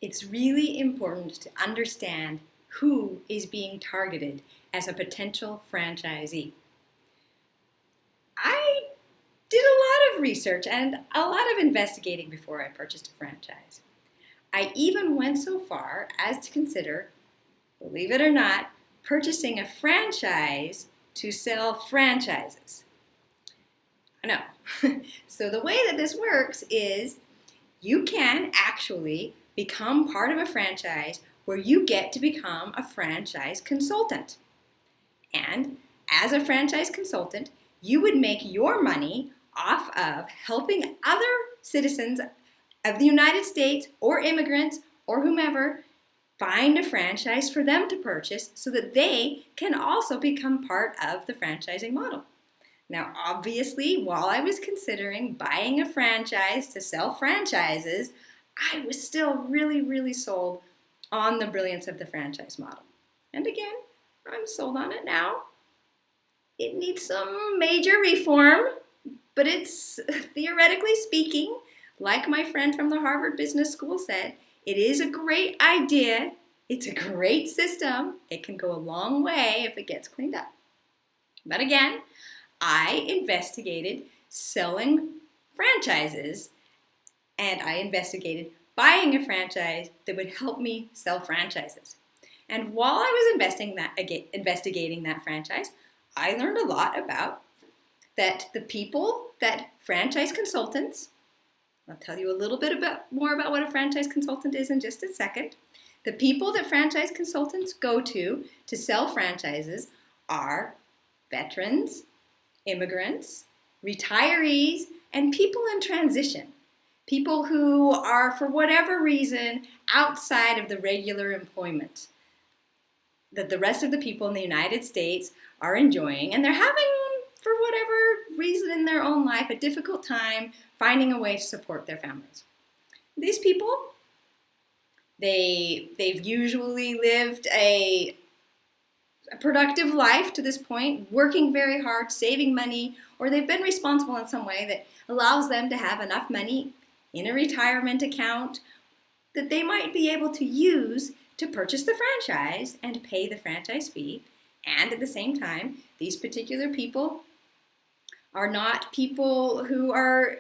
it's really important to understand who is being targeted as a potential franchisee. I did a lot of research and a lot of investigating before I purchased a franchise. I even went so far as to consider, believe it or not, purchasing a franchise to sell franchises. I know. So the way that this works is you can actually become part of a franchise where you get to become a franchise consultant. And as a franchise consultant, you would make your money off of helping other citizens of the United States or immigrants or whomever find a franchise for them to purchase so that they can also become part of the franchising model. Now, obviously, while I was considering buying a franchise to sell franchises, I was still really, really sold on the brilliance of the franchise model. And again, I'm sold on it now. It needs some major reform, but it's, theoretically speaking, like my friend from the Harvard Business School said, it is a great idea. It's a great system. It can go a long way if it gets cleaned up. But again, I investigated selling franchises, and I investigated buying a franchise that would help me sell franchises. And while I was investigating that franchise, I learned a lot about that the people that franchise consultants, I'll tell you a little bit more about what a franchise consultant is in just a second. The people that franchise consultants go to sell franchises are veterans, immigrants, retirees, and people in transition. People who are, for whatever reason, outside of the regular employment that the rest of the people in the United States are enjoying, and they're having, for whatever reason in their own life, a difficult time finding a way to support their families. These people, they've usually lived a productive life to this point, working very hard, saving money, or they've been responsible in some way that allows them to have enough money in a retirement account that they might be able to use to purchase the franchise and pay the franchise fee. And at the same time, these particular people are not people who are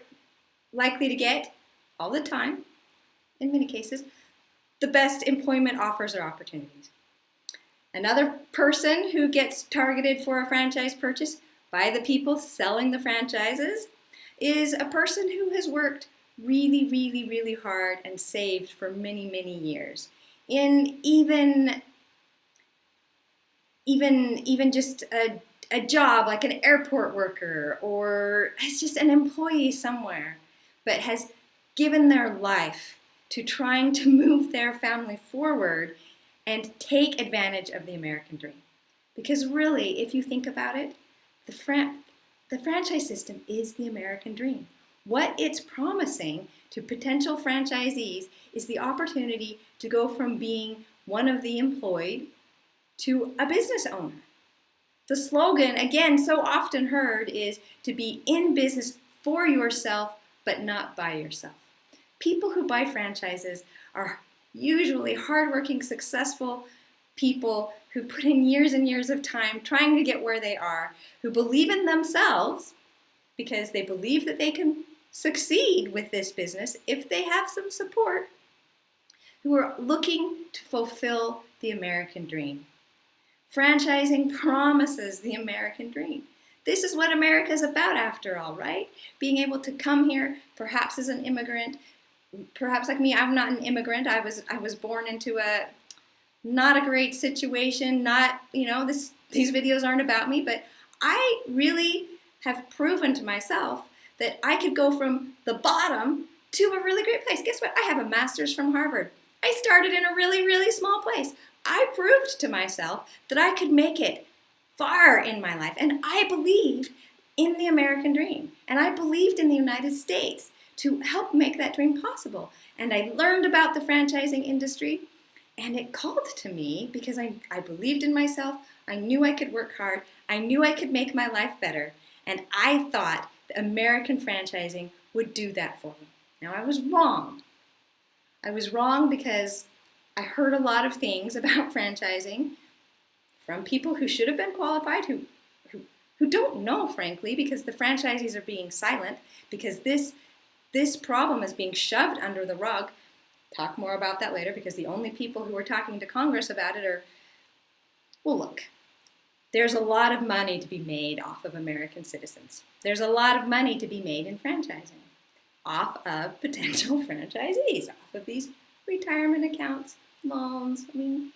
likely to get, all the time, in many cases, the best employment offers or opportunities. Another person who gets targeted for a franchise purchase by the people selling the franchises is a person who has worked really, really, really hard and saved for many, many years. In even just a job like an airport worker, or as just an employee somewhere, but has given their life to trying to move their family forward and take advantage of the American dream. Because really, if you think about it, the franchise system is the American dream. What it's promising to potential franchisees is the opportunity to go from being one of the employed to a business owner. The slogan, again, so often heard, is to be in business for yourself, but not by yourself. People who buy franchises are usually hardworking, successful people who put in years and years of time trying to get where they are, who believe in themselves because they believe that they can succeed with this business if they have some support, who are looking to fulfill the American dream. Franchising promises the American dream. This is what America is about, after all, right? Being able to come here, perhaps as an immigrant, perhaps like me, I'm not an immigrant. I was born into a not a great situation. Not, these videos aren't about me, but I really have proven to myself that I could go from the bottom to a really great place. Guess what? I have a master's from Harvard. I started in a really, really small place. I proved to myself that I could make it far in my life, and I believed in the American dream, and I believed in the United States to help make that dream possible. And I learned about the franchising industry, and it called to me because I believed in myself. I knew I could work hard. I knew I could make my life better, and I thought that American franchising would do that for me. Now, I was wrong. I was wrong because I heard a lot of things about franchising from people who should have been qualified, who don't know, frankly, because the franchisees are being silent, because this problem is being shoved under the rug. Talk more about that later, because the only people who are talking to Congress about it are, well, look, there's a lot of money to be made off of American citizens. There's a lot of money to be made in franchising, off of potential franchisees, off of these retirement accounts, loans. I mean,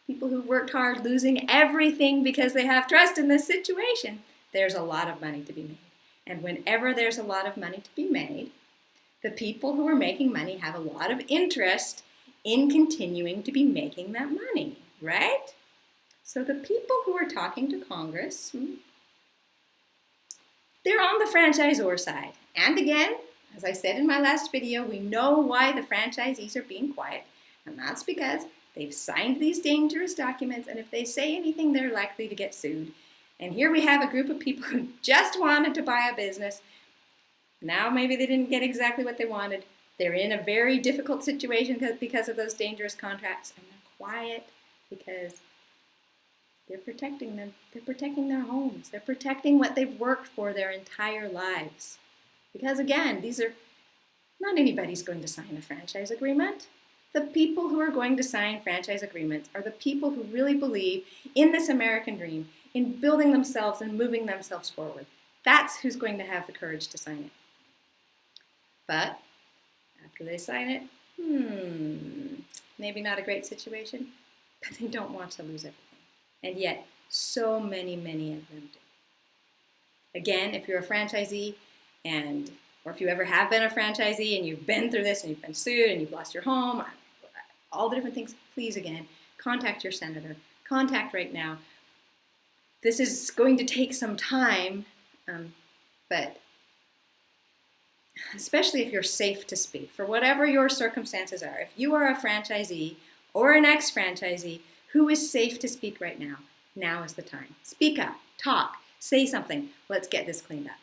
people who've worked hard losing everything because they have trust in this situation. There's a lot of money to be made. And whenever there's a lot of money to be made, the people who are making money have a lot of interest in continuing to be making that money, right? So the people who are talking to Congress, they're on the franchisor side. And again, as I said in my last video, we know why the franchisees are being quiet. And that's because they've signed these dangerous documents, and if they say anything, they're likely to get sued. And here we have a group of people who just wanted to buy a business. Now maybe they didn't get exactly what they wanted. They're in a very difficult situation because of those dangerous contracts, and they're quiet because they're protecting them. They're protecting their homes. They're protecting what they've worked for their entire lives. Because again, these are not anybody's going to sign a franchise agreement. The people who are going to sign franchise agreements are the people who really believe in this American dream, in building themselves and moving themselves forward. That's who's going to have the courage to sign it. But after they sign it, maybe not a great situation, but they don't want to lose everything. And yet, so many of them do. Again, if you're a franchisee, or if you ever have been a franchisee and you've been through this and you've been sued and you've lost your home, all the different things, please, again, contact your senator. Contact right now. This is going to take some time, but especially if you're safe to speak, for whatever your circumstances are, if you are a franchisee or an ex-franchisee who is safe to speak right now, now is the time. Speak up, talk, say something. Let's get this cleaned up.